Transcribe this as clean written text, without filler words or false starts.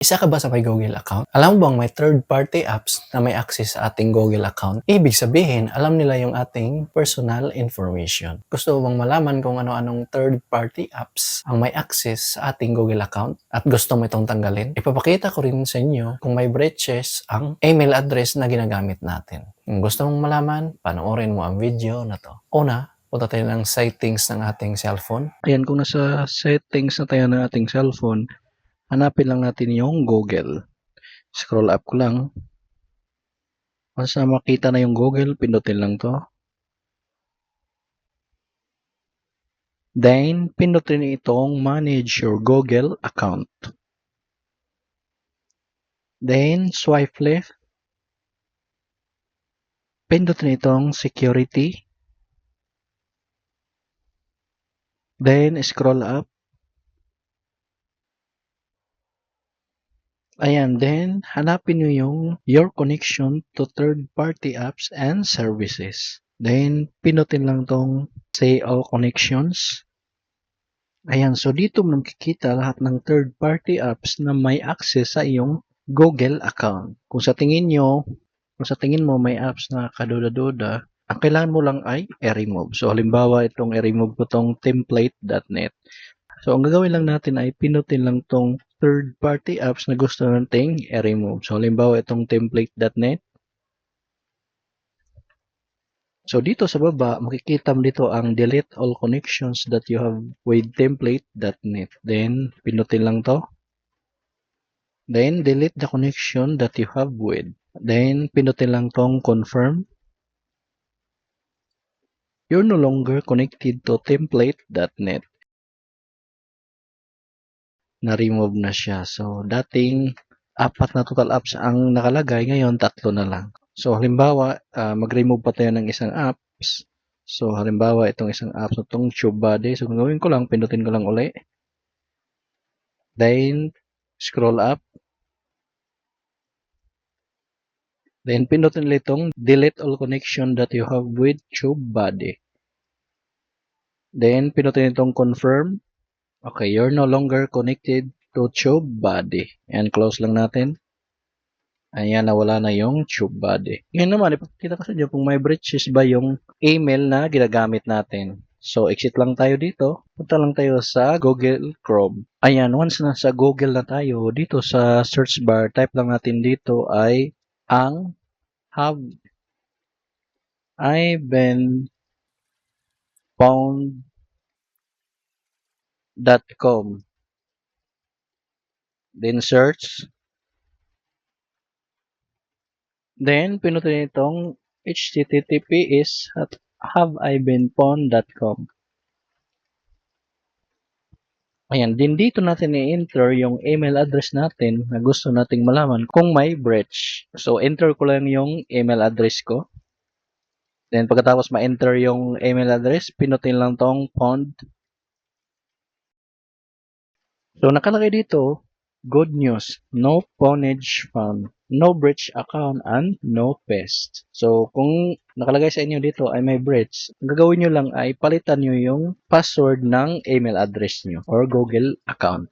Isa ka ba sa may Google account? Alam mo bang may third-party apps na may access sa ating Google account? Ibig sabihin, alam nila yung ating personal information. Gusto mo bang malaman kung ano-anong third-party apps ang may access sa ating Google account at gusto mo itong tanggalin? Ipapakita ko rin sa inyo kung may breaches ang email address na ginagamit natin. Kung gusto mong malaman, panoorin mo ang video na to. Una, punta tayo ng settings ng ating cellphone. Ayan, kung nasa settings na tayo ng ating cellphone, hanapin lang natin yung Google. Scroll up ko lang. Once na makita na yung Google, pindutin lang to. Then, pindutin itong manage your Google account. Then, swipe left. Pindutin itong security. Then, scroll up. Ayan, then hanapin nyo yung your connection to third-party apps and services. Then, pinutin lang tong say all connections. Ayan, so dito mo makikita lahat ng third-party apps na may access sa iyong Google account. Kung sa tingin mo may apps na kaduda-duda, ang kailangan mo lang ay i-remove. So, halimbawa, itong i-remove ko tong template.net. So, ang gagawin lang natin ay pinutin lang tong third-party apps na gusto nating i-remove. So, halimbawa, itong template.net. So, dito sa baba, makikita mo dito ang delete all connections that you have with template.net. Then, pinutin lang to. Then, delete the connection that you have with. Then, pinutin lang tong confirm. You're no longer connected to template.net. Na-remove na siya. So, dating 4 na total apps ang nakalagay, ngayon 3 na lang. So, halimbawa, mag-remove pa tayo ng isang apps. So, halimbawa, itong isang apps na itong TubeBuddy. So, gagawin ko lang, pindutin ko lang uli. Then, scroll up. Then, pindutin ulit itong delete all connection that you have with TubeBuddy. Then, pindutin itong confirm. Okay, you're no longer connected to TubeBuddy. And close lang natin. Ayan, nawala na yung TubeBuddy. Ngayon naman, ipakita ko sa inyo kung may breaches ba yung email na ginagamit natin. So, exit lang tayo dito. Punta lang tayo sa Google Chrome. Ayan, once na sa Google na tayo, dito sa search bar, type lang natin dito ay ang have I been found.com. Then search. Then, pinutin itong https at haveibenfound.com. Ayan, din dito natin i-enter yung email address natin na gusto nating malaman kung may breach. So, enter ko lang yung email address ko. Then, pagkatapos ma-enter yung email address, pinutin lang tong found. So, nakalagay dito, good news, no pawnage found, no breach account, and no pest. So, kung nakalagay sa inyo dito ay may breach, ang gagawin nyo lang ay palitan nyo yung password ng email address nyo or Google account.